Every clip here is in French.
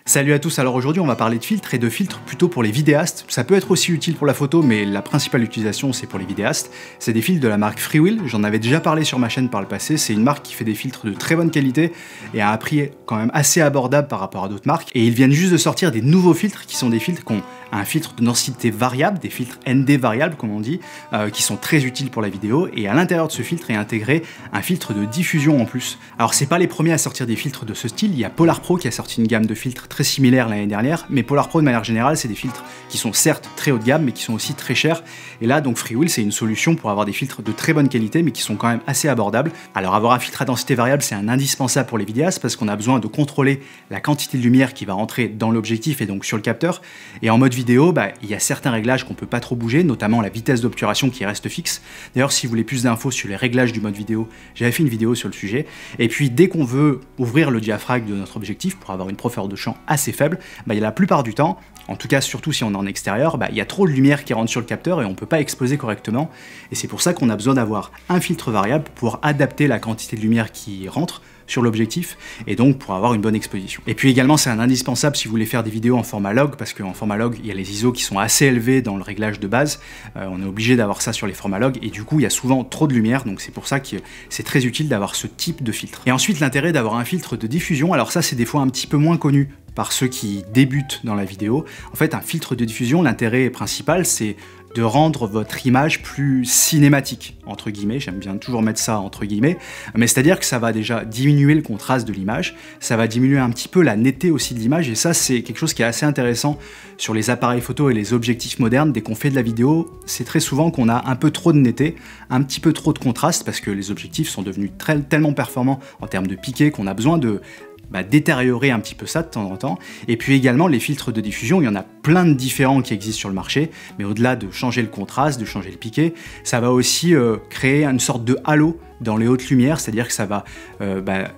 Salut à tous, alors aujourd'hui on va parler de filtres et de filtres plutôt pour les vidéastes. Ça peut être aussi utile pour la photo, mais la principale utilisation c'est pour les vidéastes. C'est des filtres de la marque Freewheel, j'en avais déjà parlé sur ma chaîne par le passé. C'est une marque qui fait des filtres de très bonne qualité et à un prix quand même assez abordable par rapport à d'autres marques. Et ils viennent juste de sortir des nouveaux filtres qui sont des filtres qui ont un filtre de densité variable, des filtres ND variables comme on dit, qui sont très utiles pour la vidéo. Et à l'intérieur de ce filtre est intégré un filtre de diffusion en plus. Alors c'est pas les premiers à sortir des filtres de ce style, il y a Polar Pro qui a sorti une gamme de filtres très similaire l'année dernière, mais Polar Pro de manière générale c'est des filtres qui sont certes très haut de gamme mais qui sont aussi très chers, et là donc Freewheel c'est une solution pour avoir des filtres de très bonne qualité mais qui sont quand même assez abordables. Alors avoir un filtre à densité variable c'est un indispensable pour les vidéastes parce qu'on a besoin de contrôler la quantité de lumière qui va rentrer dans l'objectif et donc sur le capteur, et en mode vidéo il y a certains réglages qu'on peut pas trop bouger, notamment la vitesse d'obturation qui reste fixe. D'ailleurs si vous voulez plus d'infos sur les réglages du mode vidéo, j'avais fait une vidéo sur le sujet. Et puis dès qu'on veut ouvrir le diaphragme de notre objectif pour avoir une profondeur de champ assez faible, il y a la plupart du temps, en tout cas surtout si on est en extérieur, il y a trop de lumière qui rentre sur le capteur et on peut pas exposer correctement. Et c'est pour ça qu'on a besoin d'avoir un filtre variable pour pouvoir adapter la quantité de lumière qui rentre sur l'objectif et donc pour avoir une bonne exposition. Et puis également c'est un indispensable si vous voulez faire des vidéos en format log, parce qu'en format log il y a les ISO qui sont assez élevés dans le réglage de base, on est obligé d'avoir ça sur les formats log et du coup il y a souvent trop de lumière, donc c'est pour ça que c'est très utile d'avoir ce type de filtre. Et ensuite l'intérêt d'avoir un filtre de diffusion, alors ça c'est des fois un petit peu moins connu par ceux qui débutent dans la vidéo. En fait un filtre de diffusion, l'intérêt principal c'est de rendre votre image plus cinématique, entre guillemets, j'aime bien toujours mettre ça entre guillemets, mais c'est-à-dire que ça va déjà diminuer le contraste de l'image, ça va diminuer un petit peu la netteté aussi de l'image, et ça c'est quelque chose qui est assez intéressant sur les appareils photo et les objectifs modernes. Dès qu'on fait de la vidéo, c'est très souvent qu'on a un peu trop de netteté, un petit peu trop de contraste, parce que les objectifs sont devenus tellement performants en termes de piqué qu'on a besoin de détériorer un petit peu ça de temps en temps. Et puis également les filtres de diffusion, il y en a plein de différents qui existent sur le marché, mais au-delà de changer le contraste, de changer le piqué, ça va aussi créer une sorte de halo dans les hautes lumières, c'est-à-dire que ça va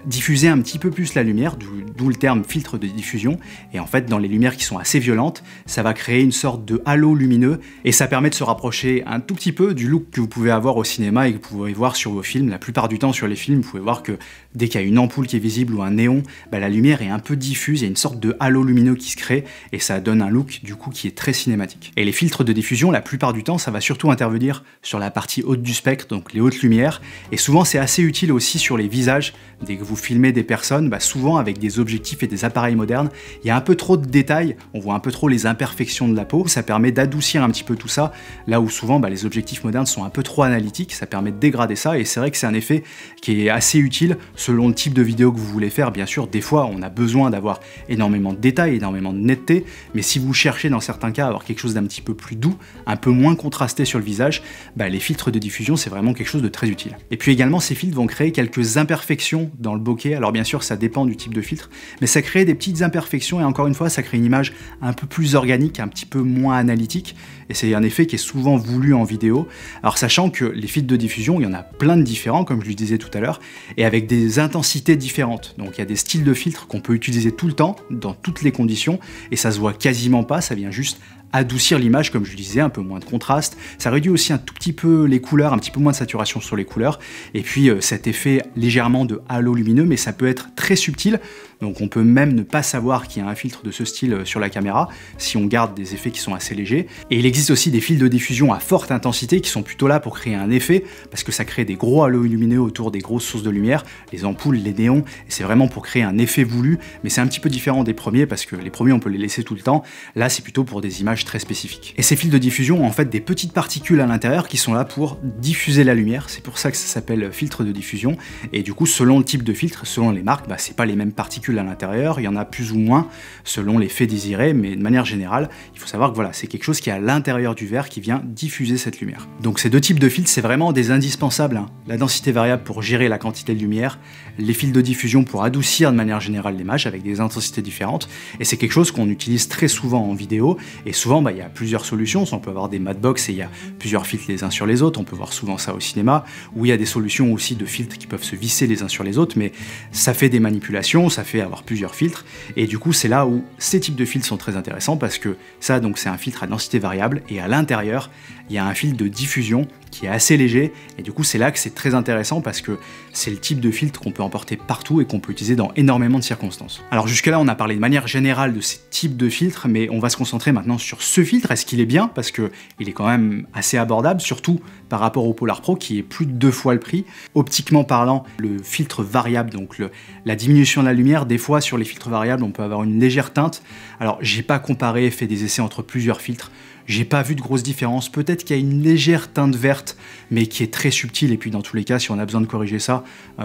diffuser un petit peu plus la lumière, d'où le terme filtre de diffusion, et en fait dans les lumières qui sont assez violentes, ça va créer une sorte de halo lumineux, et ça permet de se rapprocher un tout petit peu du look que vous pouvez avoir au cinéma et que vous pouvez voir sur vos films. La plupart du temps sur les films, vous pouvez voir que dès qu'il y a une ampoule qui est visible ou un néon, la lumière est un peu diffuse, il y a une sorte de halo lumineux qui se crée, et ça donne un look du coup qui est très cinématique. Et les filtres de diffusion, la plupart du temps, ça va surtout intervenir sur la partie haute du spectre, donc les hautes lumières, et souvent c'est assez utile aussi sur les visages. Dès que vous filmez des personnes, souvent avec des objectifs et des appareils modernes, il y a un peu trop de détails, on voit un peu trop les imperfections de la peau, ça permet d'adoucir un petit peu tout ça, là où souvent les objectifs modernes sont un peu trop analytiques, ça permet de dégrader ça, et c'est vrai que c'est un effet qui est assez utile selon le type de vidéo que vous voulez faire. Bien sûr, des fois on a besoin d'avoir énormément de détails, énormément de netteté, mais si vous cherchez dans certains cas à avoir quelque chose d'un petit peu plus doux, un peu moins contrasté sur le visage, les filtres de diffusion c'est vraiment quelque chose de très utile. Et puis également ces filtres vont créer quelques imperfections dans le bokeh, alors bien sûr ça dépend du type de filtre, mais ça crée des petites imperfections et encore une fois ça crée une image un peu plus organique, un petit peu moins analytique, et c'est un effet qui est souvent voulu en vidéo. Alors sachant que les filtres de diffusion, il y en a plein de différents comme je le disais tout à l'heure, et avec des intensités différentes, donc il y a des styles de filtres qu'on peut utiliser tout le temps, dans toutes les conditions, et ça se voit quasiment pas, ça vient juste adoucir l'image, comme je le disais, un peu moins de contraste, ça réduit aussi un tout petit peu les couleurs, un petit peu moins de saturation sur les couleurs, et puis cet effet légèrement de halo lumineux, mais ça peut être très subtil, donc on peut même ne pas savoir qu'il y a un filtre de ce style sur la caméra, si on garde des effets qui sont assez légers. Et il existe aussi des filtres de diffusion à forte intensité qui sont plutôt là pour créer un effet, parce que ça crée des gros halos lumineux autour des grosses sources de lumière, les ampoules, les néons, et c'est vraiment pour créer un effet voulu, mais c'est un petit peu différent des premiers, parce que les premiers on peut les laisser tout le temps, là c'est plutôt pour des images très spécifiques. Et ces filtres de diffusion ont en fait des petites particules à l'intérieur qui sont là pour diffuser la lumière, c'est pour ça que ça s'appelle filtre de diffusion, et du coup selon le type de filtre, selon les marques, c'est pas les mêmes particules à l'intérieur, il y en a plus ou moins selon l'effet désiré, mais de manière générale, il faut savoir que voilà, c'est quelque chose qui est à l'intérieur du verre qui vient diffuser cette lumière. Donc ces deux types de filtres, c'est vraiment des indispensables, la densité variable pour gérer la quantité de lumière, les filtres de diffusion pour adoucir de manière générale l'image avec des intensités différentes, et c'est quelque chose qu'on utilise très souvent en vidéo, et souvent il y a plusieurs solutions, on peut avoir des matbox et il y a plusieurs filtres les uns sur les autres, on peut voir souvent ça au cinéma, où il y a des solutions aussi de filtres qui peuvent se visser les uns sur les autres, mais ça fait des manipulations, ça fait fait avoir plusieurs filtres, et du coup c'est là où ces types de filtres sont très intéressants, parce que ça donc c'est un filtre à densité variable, et à l'intérieur il y a un filtre de diffusion qui est assez léger, et du coup c'est là que c'est très intéressant parce que c'est le type de filtre qu'on peut emporter partout et qu'on peut utiliser dans énormément de circonstances. Alors jusque là on a parlé de manière générale de ces types de filtres, mais on va se concentrer maintenant sur ce filtre. Est-ce qu'il est bien? Parce que il est quand même assez abordable, surtout par rapport au Polar Pro qui est plus de 2 fois le prix. Optiquement parlant, le filtre variable, donc la diminution de la lumière, des fois sur les filtres variables on peut avoir une légère teinte. Alors j'ai pas comparé, fait des essais entre plusieurs filtres, j'ai pas vu de grosse différence. Peut-être qu'il y a une légère teinte verte, mais qui est très subtile. Et puis dans tous les cas, si on a besoin de corriger ça,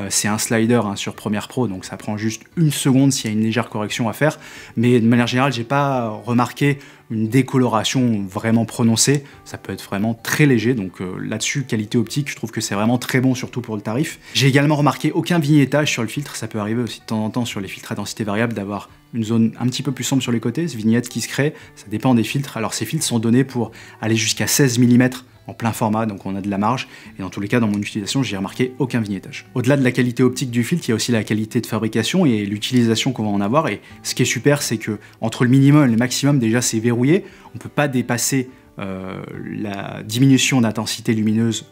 c'est un slider hein, sur Premiere Pro, donc ça prend juste 1 seconde s'il y a une légère correction à faire. Mais de manière générale, j'ai pas remarqué une décoloration vraiment prononcée. Ça peut être vraiment très léger. Donc là-dessus, qualité optique, je trouve que c'est vraiment très bon, surtout pour le tarif. J'ai également remarqué aucun vignettage sur le filtre. Ça peut arriver aussi de temps en temps sur les filtres à densité variable d'avoir une zone un petit peu plus sombre sur les côtés, ce vignette qui se crée, ça dépend des filtres. Alors ces filtres sont donnés pour aller jusqu'à 16 mm en plein format, donc on a de la marge, et dans tous les cas dans mon utilisation j'ai remarqué aucun vignettage. Au-delà de la qualité optique du filtre, il y a aussi la qualité de fabrication et l'utilisation qu'on va en avoir, et ce qui est super c'est que entre le minimum et le maximum déjà c'est verrouillé, on ne peut pas dépasser la diminution d'intensité lumineuse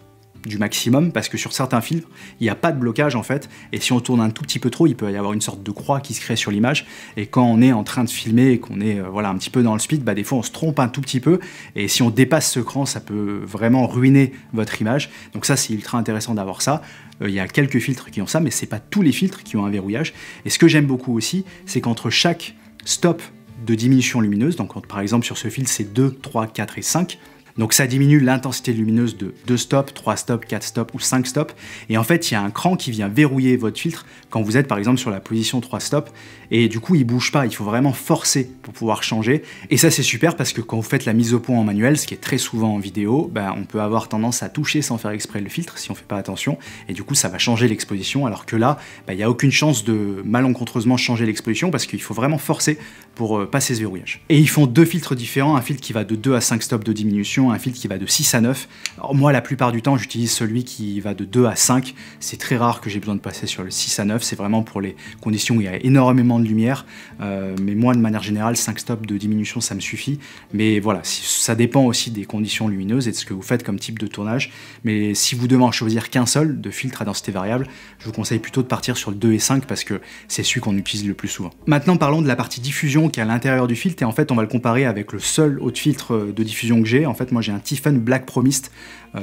du maximum, parce que sur certains filtres, il n'y a pas de blocage en fait, et si on tourne un tout petit peu trop, il peut y avoir une sorte de croix qui se crée sur l'image, et quand on est en train de filmer et qu'on est voilà, un petit peu dans le speed, bah, des fois on se trompe un tout petit peu, et si on dépasse ce cran, ça peut vraiment ruiner votre image, donc ça c'est ultra intéressant d'avoir ça. Il y a quelques filtres qui ont ça, mais c'est pas tous les filtres qui ont un verrouillage, et ce que j'aime beaucoup aussi, c'est qu'entre chaque stop de diminution lumineuse, donc par exemple sur ce filtre c'est 2, 3, 4 et 5, donc ça diminue l'intensité lumineuse de 2 stops, 3 stops, 4 stops ou 5 stops. Et en fait, il y a un cran qui vient verrouiller votre filtre quand vous êtes par exemple sur la position 3 stops. Et du coup, il bouge pas, il faut vraiment forcer pour pouvoir changer. Et ça, c'est super parce que quand vous faites la mise au point en manuel, ce qui est très souvent en vidéo, ben, on peut avoir tendance à toucher sans faire exprès le filtre si on fait pas attention. Et du coup, ça va changer l'exposition. Alors que là, ben, il n'y a aucune chance de malencontreusement changer l'exposition parce qu'il faut vraiment forcer pour passer ce verrouillage. Et ils font 2 filtres différents, un filtre qui va de 2 à 5 stops de diminution, un filtre qui va de 6 à 9. Alors moi, la plupart du temps, j'utilise celui qui va de 2 à 5. C'est très rare que j'ai besoin de passer sur le 6 à 9. C'est vraiment pour les conditions où il y a énormément de lumière. Mais moi, de manière générale, 5 stops de diminution, ça me suffit. Mais voilà, ça dépend aussi des conditions lumineuses et de ce que vous faites comme type de tournage. Mais si vous devez en choisir qu'un seul de filtre à densité variable, je vous conseille plutôt de partir sur le 2 et 5 parce que c'est celui qu'on utilise le plus souvent. Maintenant, parlons de la partie diffusion qui est à l'intérieur du filtre. Et en fait, on va le comparer avec le seul autre filtre de diffusion que j'ai. En fait, moi, j'ai un Tiffen Black Promist.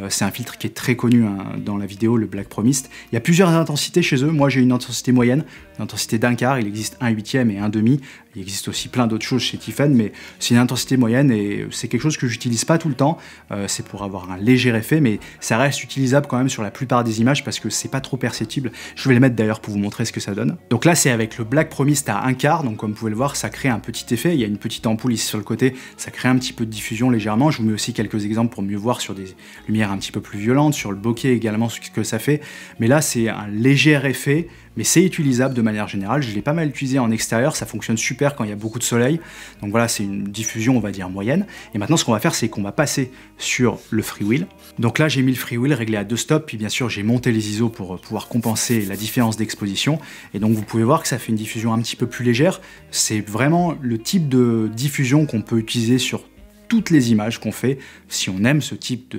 C'est un filtre qui est très connu hein, dans la vidéo, le Black Promist. Il y a plusieurs intensités chez eux. Moi, j'ai une intensité moyenne, une intensité d'1/4. Il existe 1/8 et 1/2. Il existe aussi plein d'autres choses chez Tiffen, mais c'est une intensité moyenne et c'est quelque chose que j'utilise pas tout le temps. C'est pour avoir un léger effet, mais ça reste utilisable quand même sur la plupart des images parce que c'est pas trop perceptible. Je vais le mettre d'ailleurs pour vous montrer ce que ça donne. Donc là, c'est avec le Black Promist à 1/4. Donc comme vous pouvez le voir, ça crée un petit effet. Il y a une petite ampoule ici sur le côté. Ça crée un petit peu de diffusion légèrement. Je vous mets aussi quelques exemples pour mieux voir sur des lumières un petit peu plus violentes, sur le bokeh également, ce que ça fait. Mais là, c'est un léger effet, mais c'est utilisable de manière générale. Je l'ai pas mal utilisé en extérieur, ça fonctionne super quand il y a beaucoup de soleil. Donc voilà, c'est une diffusion, on va dire, moyenne. Et maintenant, ce qu'on va faire, c'est qu'on va passer sur le freewheel. Donc là, j'ai mis le freewheel réglé à 2 stops, puis bien sûr, j'ai monté les ISO pour pouvoir compenser la différence d'exposition. Et donc, vous pouvez voir que ça fait une diffusion un petit peu plus légère. C'est vraiment le type de diffusion qu'on peut utiliser sur toutes les images qu'on fait, si on aime ce type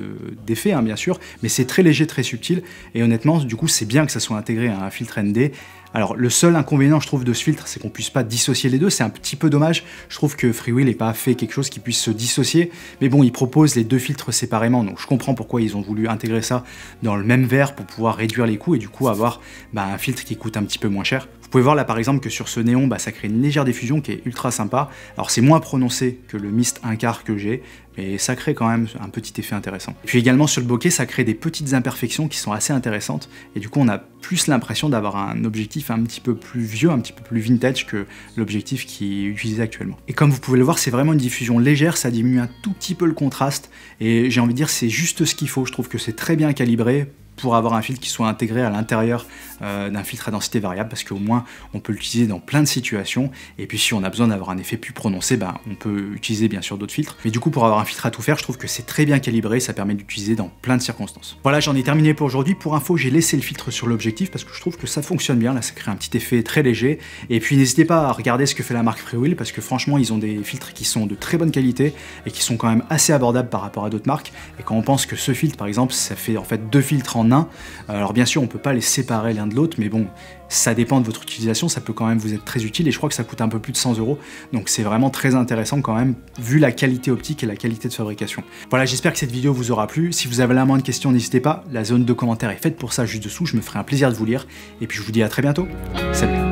d'effet, hein, bien sûr, mais c'est très léger, très subtil, et honnêtement, du coup, c'est bien que ça soit intégré à un filtre ND. Alors, le seul inconvénient, je trouve, de ce filtre, c'est qu'on puisse pas dissocier les deux, c'est un petit peu dommage. Je trouve que Freewheel n'est pas fait quelque chose qui puisse se dissocier, mais bon, ils proposent les 2 filtres séparément, donc je comprends pourquoi ils ont voulu intégrer ça dans le même verre pour pouvoir réduire les coûts et du coup avoir un filtre qui coûte un petit peu moins cher. Vous pouvez voir là par exemple que sur ce néon, ça crée une légère diffusion qui est ultra sympa. Alors c'est moins prononcé que le Mist 1/4 que j'ai, mais ça crée quand même un petit effet intéressant. Puis également sur le bokeh, ça crée des petites imperfections qui sont assez intéressantes, et du coup on a plus l'impression d'avoir un objectif un petit peu plus vieux, un petit peu plus vintage que l'objectif qui est utilisé actuellement. Et comme vous pouvez le voir, c'est vraiment une diffusion légère, ça diminue un tout petit peu le contraste, et j'ai envie de dire c'est juste ce qu'il faut, je trouve que c'est très bien calibré. pour avoir un filtre qui soit intégré à l'intérieur d'un filtre à densité variable, parce qu'au moins on peut l'utiliser dans plein de situations, et puis si on a besoin d'avoir un effet plus prononcé, ben, on peut utiliser bien sûr d'autres filtres, mais du coup pour avoir un filtre à tout faire, je trouve que c'est très bien calibré, ça permet d'utiliser dans plein de circonstances. Voilà, j'en ai terminé pour aujourd'hui. Pour info, j'ai laissé le filtre sur l'objectif parce que je trouve que ça fonctionne bien, là ça crée un petit effet très léger, et puis n'hésitez pas à regarder ce que fait la marque Freewheel, parce que franchement ils ont des filtres qui sont de très bonne qualité et qui sont quand même assez abordables par rapport à d'autres marques, et quand on pense que ce filtre par exemple ça fait en fait 2 filtres en un, alors bien sûr on peut pas les séparer l'un de l'autre, mais bon, ça dépend de votre utilisation, ça peut quand même vous être très utile, et je crois que ça coûte un peu plus de 100 €, donc c'est vraiment très intéressant quand même, vu la qualité optique et la qualité de fabrication. Voilà, j'espère que cette vidéo vous aura plu. Si vous avez la moindre question, n'hésitez pas, la zone de commentaires est faite pour ça juste dessous, je me ferai un plaisir de vous lire, et puis je vous dis à très bientôt. Salut.